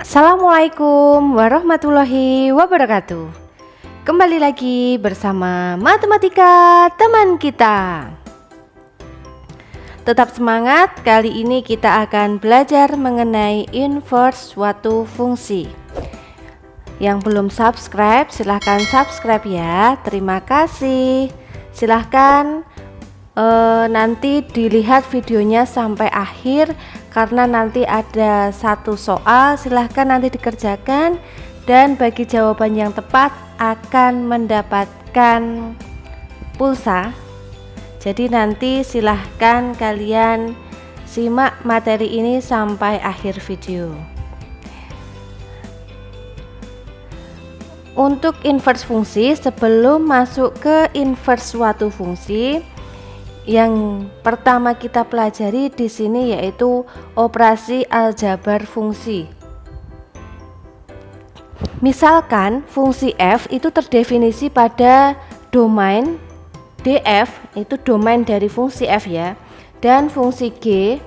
Assalamualaikum warahmatullahi wabarakatuh. Kembali lagi bersama Matematika Teman Kita. Tetap semangat, kali ini kita akan belajar mengenai inverse suatu fungsi. Yang belum subscribe, silahkan subscribe ya. Terima kasih. Silahkan nanti dilihat videonya sampai akhir, karena nanti ada satu soal, silahkan nanti dikerjakan, dan bagi jawaban yang tepat akan mendapatkan pulsa. Jadi nanti silahkan kalian simak materi ini sampai akhir video. Untuk inverse fungsi, sebelum masuk ke inverse suatu fungsi, yang pertama kita pelajari di sini yaitu operasi aljabar fungsi. Misalkan fungsi f itu terdefinisi pada domain df, itu domain dari fungsi f ya, dan fungsi g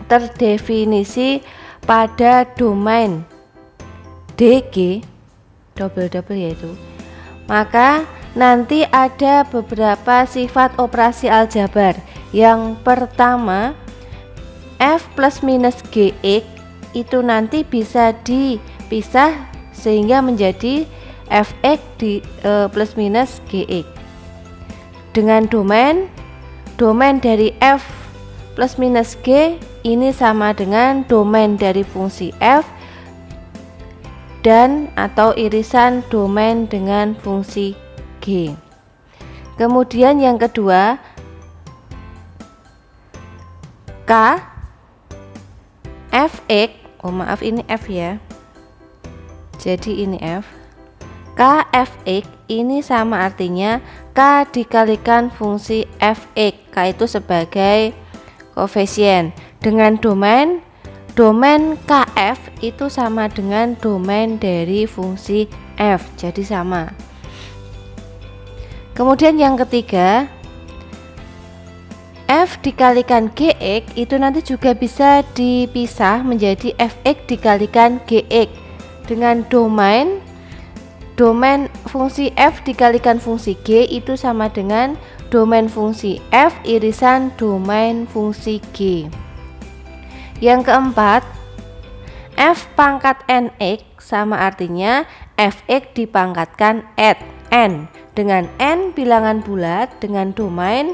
terdefinisi pada domain dg, double yaitu, maka nanti ada beberapa sifat operasi aljabar. Yang pertama, f plus minus gx itu nanti bisa dipisah sehingga menjadi fx plus minus gx dengan domain dari f plus minus g ini sama dengan domain dari fungsi f dan atau irisan domain dengan fungsi G. Kemudian yang kedua, K fx, ini f ya, jadi ini f, K fx ini sama artinya K dikalikan fungsi fx, K itu sebagai koefisien, dengan domain kf itu sama dengan domain dari fungsi f, jadi sama. Kemudian yang ketiga, f dikalikan gx itu nanti juga bisa dipisah menjadi fx dikalikan gx dengan domain fungsi f dikalikan fungsi g itu sama dengan domain fungsi f irisan domain fungsi g. Yang keempat, f pangkat nx sama artinya fx dipangkatkan n dengan n bilangan bulat dengan domain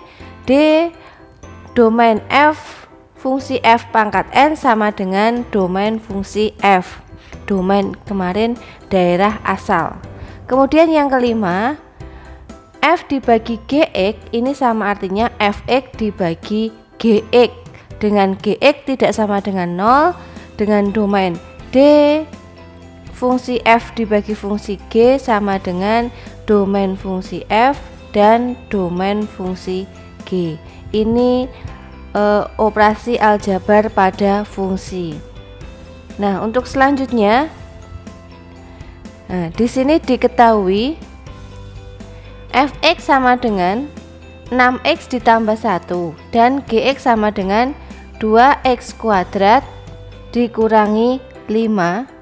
domain f fungsi f pangkat n sama dengan domain fungsi f, domain kemarin daerah asal. Kemudian yang kelima, f dibagi gx ini sama artinya fx dibagi gx dengan gx tidak sama dengan 0 dengan domain fungsi f dibagi fungsi g sama dengan domain fungsi f dan domain fungsi g. Ini operasi aljabar pada fungsi. Nah, untuk selanjutnya, di sini diketahui fx sama dengan 6x ditambah 1 dan gx sama dengan 2x kuadrat dikurangi 5.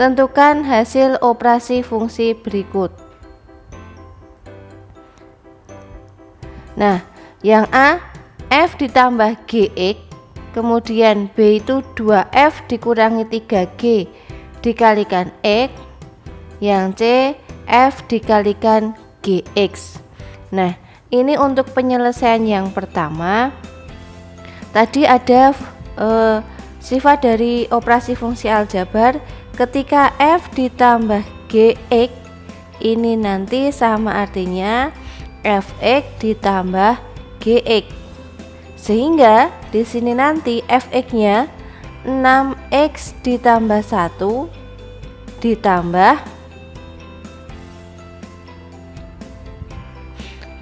Tentukan hasil operasi fungsi berikut. Nah, yang A, f ditambah gx, kemudian B itu 2f dikurangi 3g dikalikan x, yang C, f dikalikan gx. Nah, ini untuk penyelesaian yang pertama. Tadi ada sifat dari operasi fungsi aljabar ketika f ditambah gx ini nanti sama artinya fx ditambah gx, sehingga di sini nanti fx-nya 6x ditambah 1 ditambah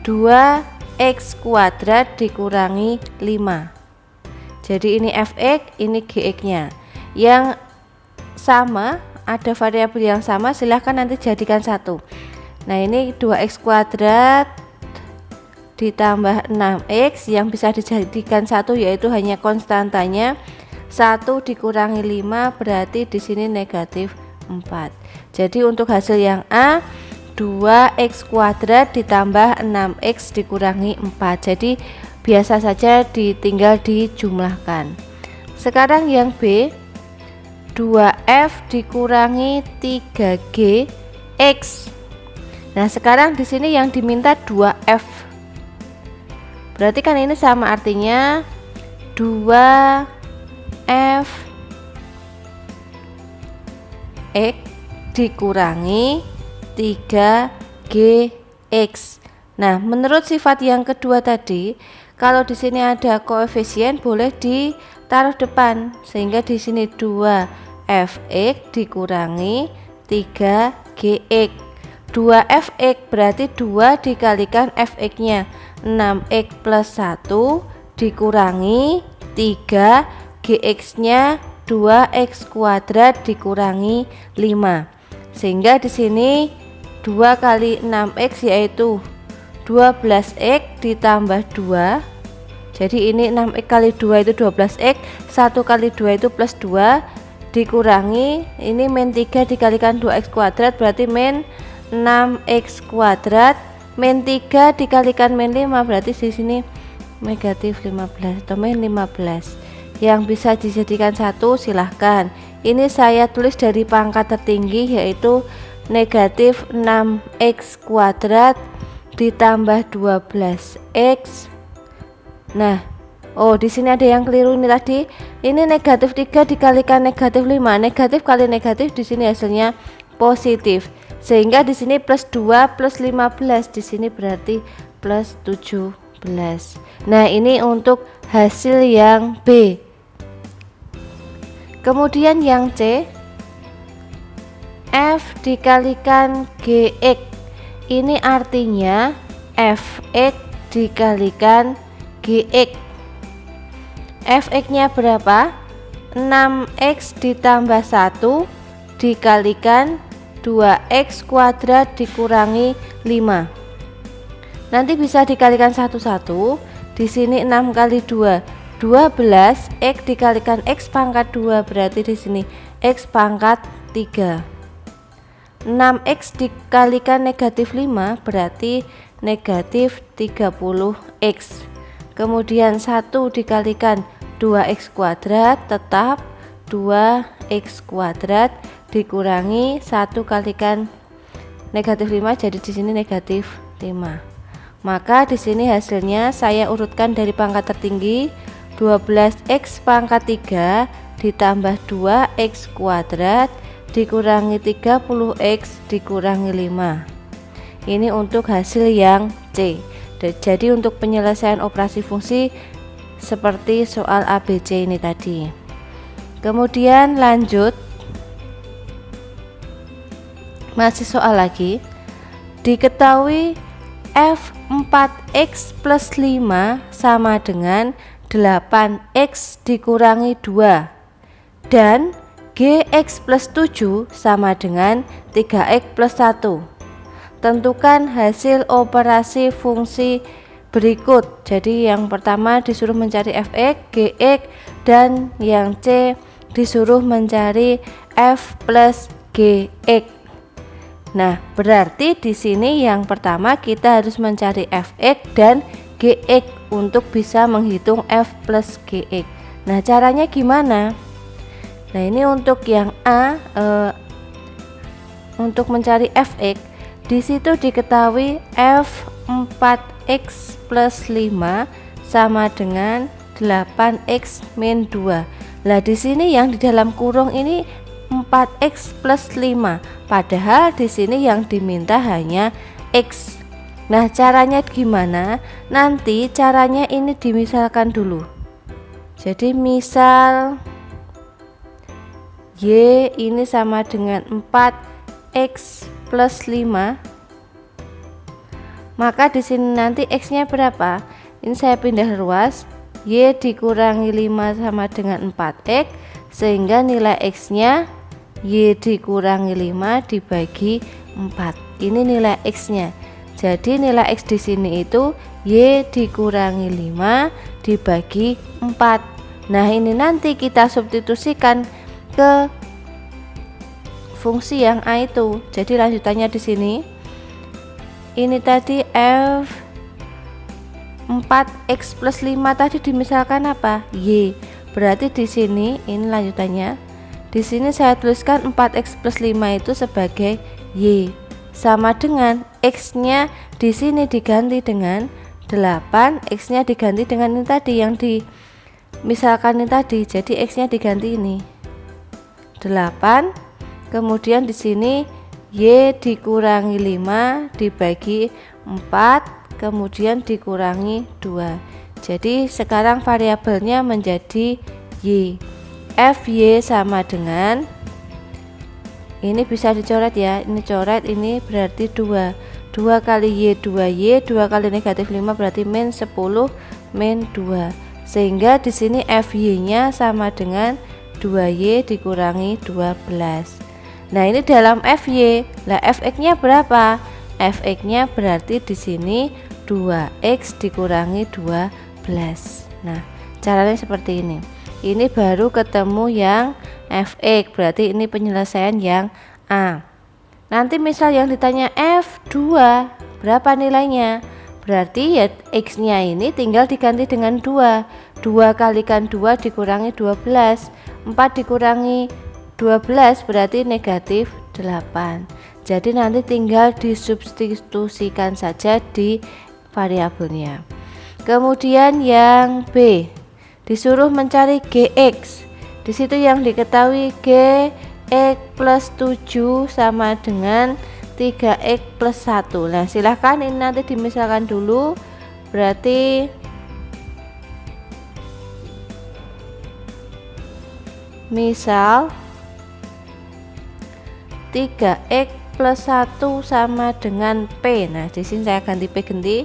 2x kuadrat dikurangi 5. Jadi ini fx, ini gx-nya. Yang sama, ada variabel yang sama, silahkan nanti jadikan 1. Nah, ini 2x kuadrat ditambah 6x yang bisa dijadikan 1 yaitu hanya konstantanya 1 dikurangi 5 berarti di sini negatif 4. Jadi untuk hasil yang A 2x kuadrat ditambah 6x dikurangi 4. Jadi biasa saja tinggal dijumlahkan. Sekarang yang B 2f dikurangi 3g x. Nah sekarang di sini yang diminta 2f. Berarti kan ini sama, artinya 2f x dikurangi 3gx. Nah, menurut sifat yang kedua tadi, kalau di sini ada koefisien boleh ditaruh depan, sehingga di sini 2fx dikurangi 3gx. 2fx berarti 2 dikalikan fx-nya 6x plus 1 dikurangi 3 gx-nya 2x kuadrat dikurangi 5, sehingga di sini 2 kali 6x yaitu 12x ditambah 2. Jadi ini 6x kali 2 itu 12x, 1 kali 2 itu plus 2 dikurangi ini min 3 dikalikan 2x kuadrat berarti min 6x kuadrat, min 3 dikalikan min 5 berarti di sini negatif 15 atau min 15. Yang bisa dijadikan 1 silahkan. Ini saya tulis dari pangkat tertinggi yaitu negatif 6x kuadrat ditambah 12x. Nah, oh di sini ada yang keliru ini tadi. Ini negatif 3 dikalikan negatif 5. Negatif kali negatif di sini hasilnya positif. Sehingga di sini plus 2 plus 15 di sini berarti plus 17. Nah, ini untuk hasil yang B. Kemudian yang C, F dikalikan GX. Ini artinya Fx dikalikan GX. Fx-nya berapa? 6x ditambah 1 dikalikan 2x kuadrat dikurangi 5. Nanti bisa dikalikan satu-satu. Di sini 6 kali 2 12, x dikalikan x pangkat 2 berarti di sini x pangkat 3. 6x dikalikan negatif 5 berarti negatif 30x. Kemudian 1 dikalikan 2x kuadrat tetap 2x kuadrat dikurangi 1 kalikan negatif 5 jadi di sini negatif 5. Maka di sini hasilnya saya urutkan dari pangkat tertinggi 12x pangkat 3 ditambah 2x kuadrat dikurangi 30x dikurangi 5. Ini untuk hasil yang C. Jadi untuk penyelesaian operasi fungsi seperti soal ABC ini tadi. Kemudian lanjut, masih soal lagi. Diketahui f4x plus 5 sama dengan 8x dikurangi 2 dan gx plus 7 sama dengan 3x plus 1. Tentukan hasil operasi fungsi berikut. Jadi yang pertama disuruh mencari fx, gx, dan yang C disuruh mencari f plus gx. Nah, berarti di sini yang pertama kita harus mencari fx dan gx untuk bisa menghitung f plus gx. Nah, caranya gimana? Nah, ini untuk yang A, untuk mencari fx, di situ diketahui f4x plus 5 sama dengan 8x min 2. Lah di sini yang di dalam kurung ini 4x plus 5, padahal di sini yang diminta hanya x. Nah, caranya gimana? Nanti caranya ini dimisalkan dulu. Jadi misal y ini sama dengan 4x plus 5, maka di sini nanti x-nya berapa? Ini saya pindah ruas, y dikurangi 5 sama dengan 4x, sehingga nilai x-nya y dikurangi 5 dibagi 4. Ini nilai x-nya. Jadi nilai x di sini itu y dikurangi 5 dibagi 4. Nah, ini nanti kita substitusikan ke fungsi yang A itu. Jadi lanjutannya di sini. Ini tadi f 4x plus 5 tadi dimisalkan apa? Y. Berarti di sini ini lanjutannya. Di sini saya tuliskan 4x plus 5 itu sebagai Y. Sama dengan x-nya di sini diganti dengan 8, x-nya diganti dengan ini tadi yang misalkan ini tadi. Jadi x-nya diganti ini 8. Kemudian di sini y dikurangi 5 dibagi 4, kemudian dikurangi 2. Jadi sekarang variabelnya menjadi y. Fy sama dengan, ini bisa dicoret ya, ini coret, ini berarti 2 kali y 2y, 2 kali negatif 5 berarti min 10 min 2, sehingga di sini Fy nya sama dengan 2y dikurangi 12. Nah, ini dalam Fy. Lah Fx nya berapa? Fx nya berarti di sini 2x dikurangi 12. Nah, caranya seperti ini. Ini baru ketemu yang Fx, berarti ini penyelesaian yang A. Nanti misal yang ditanya F2 berapa nilainya, berarti ya X nya ini tinggal diganti dengan 2 kalikan 2 dikurangi 12, 4 dikurangi 12 berarti negatif 8. Jadi nanti tinggal disubstitusikan saja di variabelnya. Kemudian yang B, disuruh mencari Gx. Di situ yang diketahui Gx plus 7 sama dengan 3x plus 1. Nah, silahkan ini nanti dimisalkan dulu. Berarti misal 3x plus 1 sama dengan P. Nah, di sini saya ganti P ganti.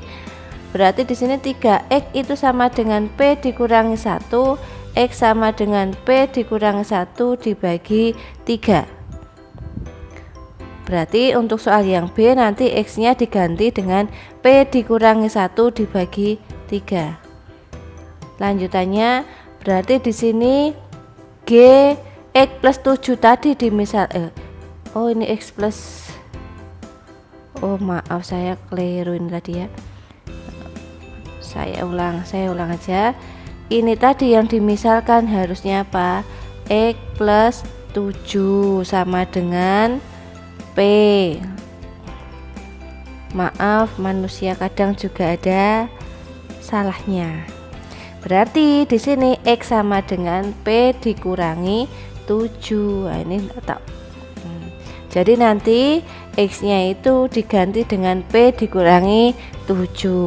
Berarti di sini 3x itu sama dengan P dikurangi 1, x sama dengan P dikurangi 1 dibagi 3. Berarti untuk soal yang B nanti x nya diganti dengan P dikurangi 1 dibagi 3. Lanjutannya berarti di sini G x plus 7 tadi dimisal oh ini x plus, oh maaf saya keliru ini tadi ya, saya ulang aja. Ini tadi yang dimisalkan harusnya apa? X plus 7 sama dengan P. Maaf, manusia kadang juga ada salahnya. Berarti di sini X sama dengan P dikurangi 7. Nah, ini tak. Jadi nanti X nya itu diganti dengan P dikurangi 7,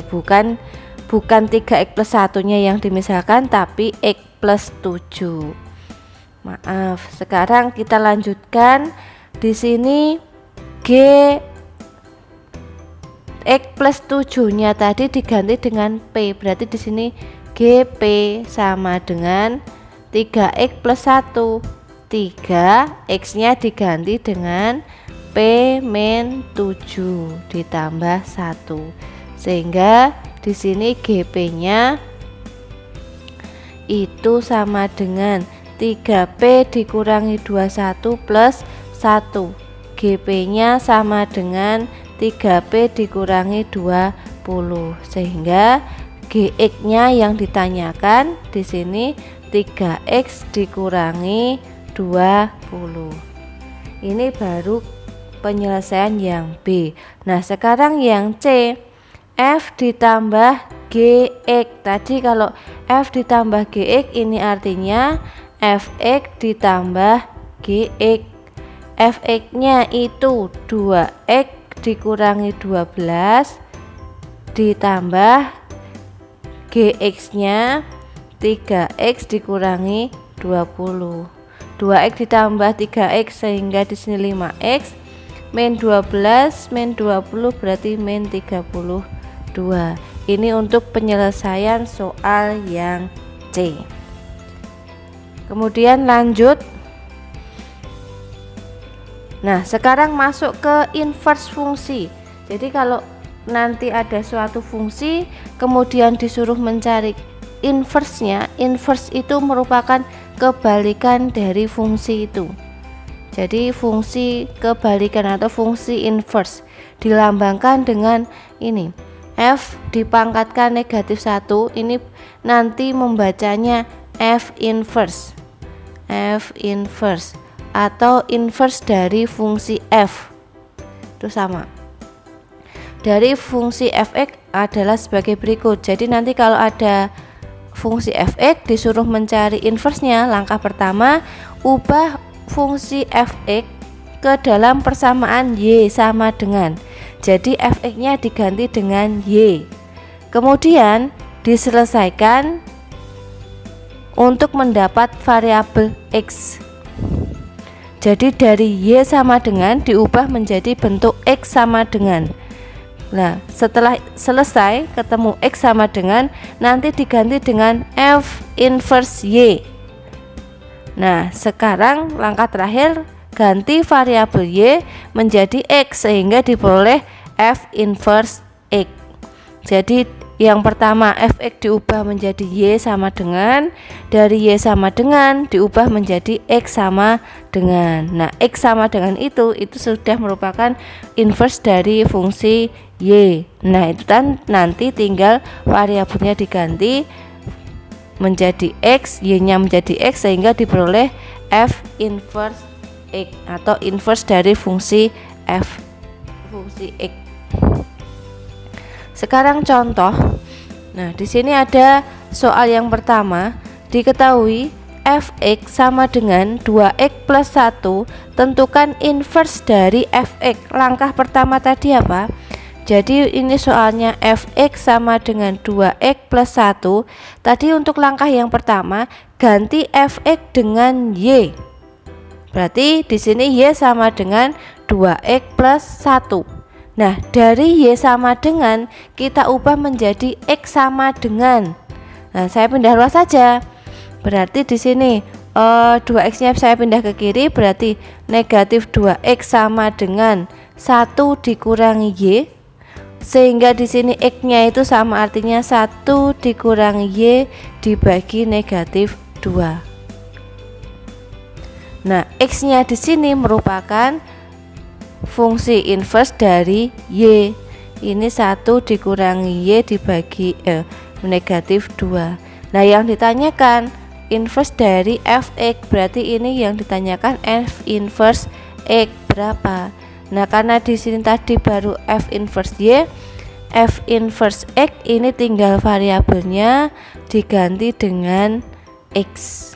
bukan 3x plus 1 nya yang dimisalkan, tapi x plus 7. Maaf, sekarang kita lanjutkan. Di sini G x plus 7 nya tadi diganti dengan P, berarti di sini GP sama dengan 3x plus 1. 3, x nya diganti dengan P min 7 ditambah 1, sehingga di sini GP nya itu sama dengan 3P dikurangi 21 plus 1. GP nya sama dengan 3P dikurangi 20, sehingga GX nya yang ditanyakan di sini 3X dikurangi 20. Ini baru penyelesaian yang B. Nah, sekarang yang C, F ditambah GX. Tadi kalau F ditambah GX ini artinya Fx ditambah GX. Fx nya itu 2x dikurangi 12 ditambah GX nya 3x dikurangi 20. 2x ditambah 3x sehingga di sini 5x, min 12 min 20 berarti min 32. Ini untuk penyelesaian soal yang C. Kemudian lanjut. Nah, sekarang masuk ke inverse fungsi. Jadi kalau nanti ada suatu fungsi kemudian disuruh mencari inverse-nya. Inverse itu merupakan kebalikan dari fungsi itu. Jadi fungsi kebalikan atau fungsi inverse dilambangkan dengan ini, f dipangkatkan negatif 1, ini nanti membacanya f inverse atau inverse dari fungsi f. Itu sama dari fungsi fx adalah sebagai berikut. Jadi nanti kalau ada fungsi fx disuruh mencari inverse-nya, langkah pertama ubah fungsi fx ke dalam persamaan y sama dengan, jadi fx-nya diganti dengan y, kemudian diselesaikan untuk mendapat variabel x. Jadi dari y sama dengan diubah menjadi bentuk x sama dengan. Nah, setelah selesai ketemu x sama dengan, nanti diganti dengan f inverse y. Nah, sekarang langkah terakhir ganti variabel y menjadi x sehingga diperoleh f inverse x. Jadi yang pertama fx diubah menjadi y sama dengan, dari y sama dengan diubah menjadi x sama dengan. Nah, x sama dengan itu sudah merupakan inverse dari fungsi y. Nah, itu kan nanti tinggal variabelnya diganti menjadi x, y-nya menjadi x sehingga diperoleh f inverse x atau inverse dari fungsi x. Sekarang contoh. Nah, di sini ada soal yang pertama, diketahui fx sama dengan 2x plus 1, tentukan inverse dari fx. Langkah pertama tadi apa? Jadi ini soalnya fx sama dengan 2x plus 1. Tadi untuk langkah yang pertama ganti fx dengan y. Berarti di sini y sama dengan 2x plus 1. Nah, dari y sama dengan kita ubah menjadi x sama dengan. Nah, saya pindah ruas saja. Berarti di sini 2x-nya saya pindah ke kiri, berarti negatif 2x sama dengan 1 dikurangi y. Sehingga di sini x-nya itu sama, artinya 1 dikurangi y dibagi negatif 2. Nah, x-nya di sini merupakan fungsi inverse dari y. Ini 1 dikurangi y dibagi negatif 2. Nah, yang ditanyakan inverse dari fx, berarti ini yang ditanyakan f inverse x berapa. Nah, karena di sini tadi baru f inverse y, f inverse x ini tinggal variabelnya diganti dengan x.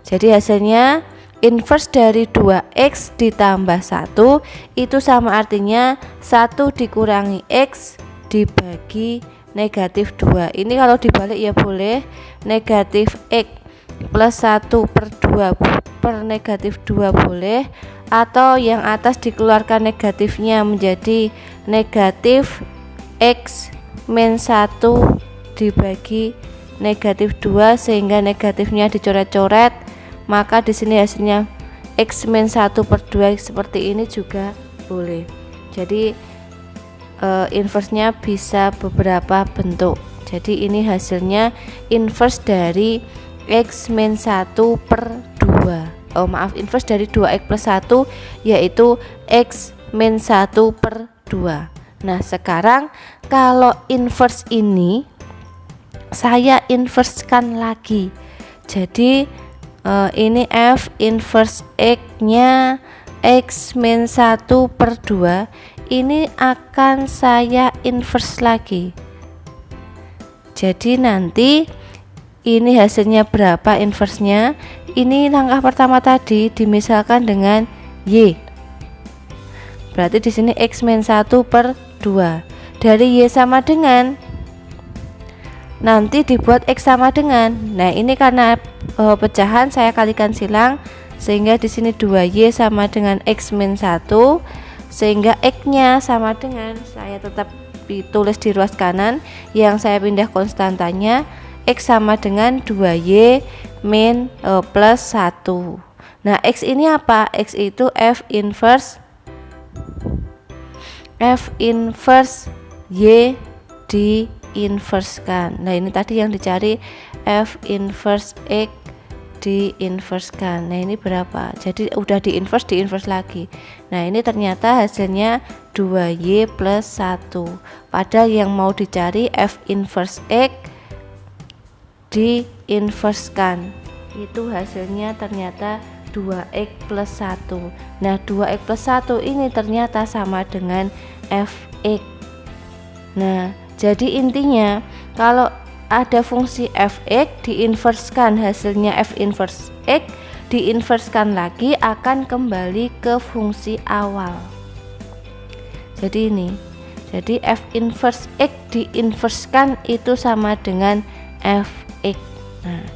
Jadi hasilnya inverse dari 2x ditambah 1 itu sama, artinya 1 dikurangi x dibagi negatif 2. Ini kalau dibalik ya boleh, negatif x plus 1 per 2 per negatif 2 boleh, atau yang atas dikeluarkan negatifnya menjadi negatif x min 1 dibagi negatif 2 sehingga negatifnya dicoret-coret, maka di sini hasilnya x min 1 per 2 seperti ini juga boleh. Jadi inverse-nya bisa beberapa bentuk. Jadi ini hasilnya inverse dari x min 1 per 2. Inverse dari 2x plus 1 yaitu x min 1 per 2. Nah, sekarang kalau inverse ini saya inversekan lagi. Jadi ini f inverse x nya x min 1 per 2 ini akan saya inverse lagi. Jadi nanti ini hasilnya berapa inverse-nya? Ini langkah pertama tadi dimisalkan dengan y. Berarti di sini x min 1 per 2. Dari y sama dengan nanti dibuat x sama dengan. Nah, ini karena pecahan saya kalikan silang sehingga di sini 2y sama dengan x min 1 sehingga x-nya sama dengan, saya tetap tulis di ruas kanan, yang saya pindah konstantanya x sama dengan 2y min plus 1. Nah, x ini apa? X itu f inverse y di inversekan. Nah, ini tadi yang dicari F inverse X diinverskan. Nah ini berapa? Jadi udah diinverse lagi. Nah ini ternyata hasilnya 2Y plus 1. Padahal yang mau dicari F inverse X diinverskan, itu hasilnya ternyata 2X plus 1. Nah 2X plus 1 ini ternyata sama dengan Fx. Nah jadi intinya kalau ada fungsi fx diinverskan, hasilnya f inverse x diinverskan lagi akan kembali ke fungsi awal. Jadi ini, jadi f inverse x diinverskan itu sama dengan fx. Nah,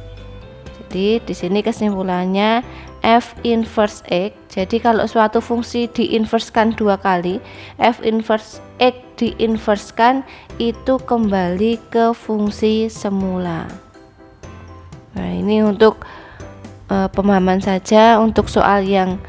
jadi di sini kesimpulannya f inverse x. Jadi kalau suatu fungsi diinverskan 2 kali, f inverse x diinverskan itu kembali ke fungsi semula. Nah ini untuk pemahaman saja. Untuk soal yang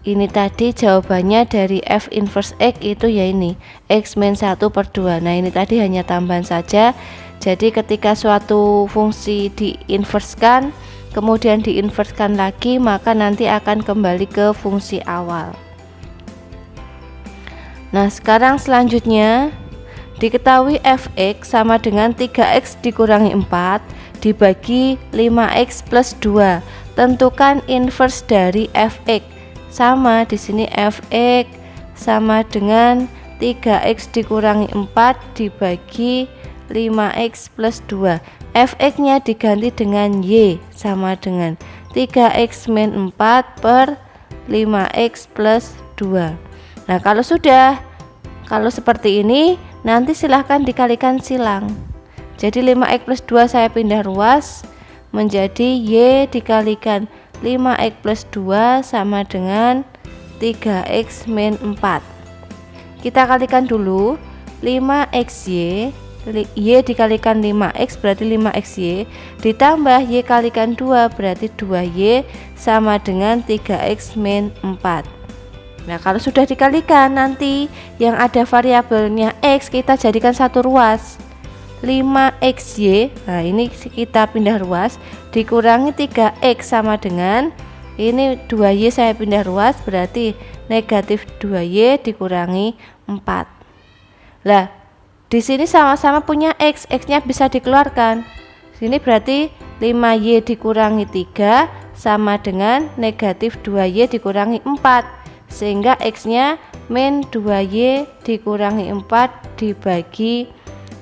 ini tadi jawabannya dari f inverse x itu ya ini x min 1/2. Nah ini tadi hanya tambahan saja. Jadi ketika suatu fungsi diinverskan kemudian diinverskan lagi, maka nanti akan kembali ke fungsi awal. Nah sekarang selanjutnya diketahui fx sama dengan 3x dikurangi 4 dibagi 5x plus 2. Tentukan inverse dari fx. Sama di sini fx sama dengan 3x dikurangi 4 dibagi 5x plus 2. Fx nya diganti dengan y sama dengan 3x min 4 per 5x plus 2. Nah kalau seperti ini nanti silahkan dikalikan silang. Jadi 5x plus 2 saya pindah ruas menjadi y dikalikan 5x plus 2 sama dengan 3x min 4. Kita kalikan dulu 5xy, y dikalikan 5x berarti 5xy ditambah y kalikan 2 berarti 2y sama dengan 3x min 4. Nah kalau sudah dikalikan nanti yang ada variabelnya x kita jadikan satu ruas 5xy. Nah ini kita pindah ruas dikurangi 3x sama dengan ini 2y saya pindah ruas berarti negatif 2y dikurangi 4. Lah di sini sama-sama punya x, x-nya bisa dikeluarkan. Sini berarti 5y dikurangi 3 sama dengan negatif 2y dikurangi 4. Sehingga x-nya min 2y dikurangi 4 dibagi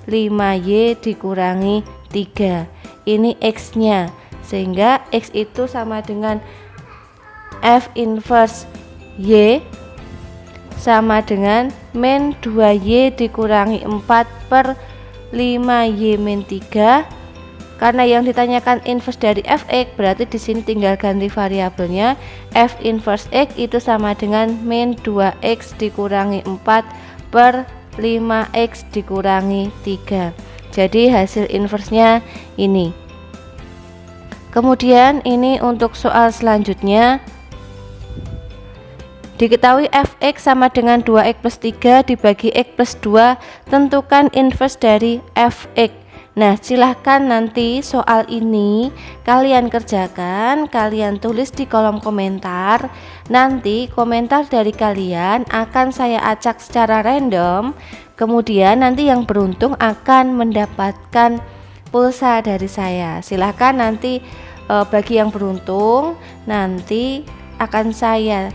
5y dikurangi 3. Ini x-nya. Sehingga x itu sama dengan f inverse y sama dengan min 2y dikurangi 4 per 5y min 3. Karena yang ditanyakan inverse dari fx berarti di sini tinggal ganti variabelnya. F inverse x itu sama dengan min 2x dikurangi 4 per 5x dikurangi 3. Jadi hasil inversenya ini. Kemudian ini untuk soal selanjutnya. Diketahui fx sama dengan 2x plus 3 dibagi x plus 2. Tentukan inverse dari fx. Nah silahkan nanti soal ini kalian kerjakan, kalian tulis di kolom komentar. Nanti komentar dari kalian akan saya acak secara random. Kemudian nanti yang beruntung akan mendapatkan pulsa dari saya. Silahkan nanti bagi yang beruntung nanti akan saya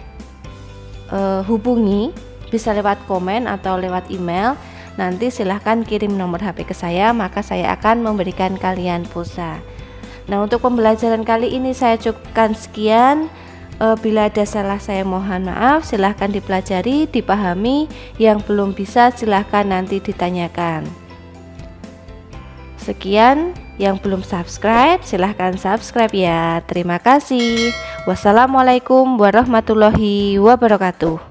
hubungi, bisa lewat komen atau lewat email. Nanti silahkan kirim nomor HP ke saya, maka saya akan memberikan kalian pulsa. Nah untuk pembelajaran kali ini saya cukupkan sekian. Bila ada salah saya mohon maaf. Silahkan dipelajari, dipahami. Yang belum bisa silahkan nanti ditanyakan. Sekian. Yang belum subscribe silahkan subscribe ya. Terima kasih. Wassalamualaikum warahmatullahi wabarakatuh.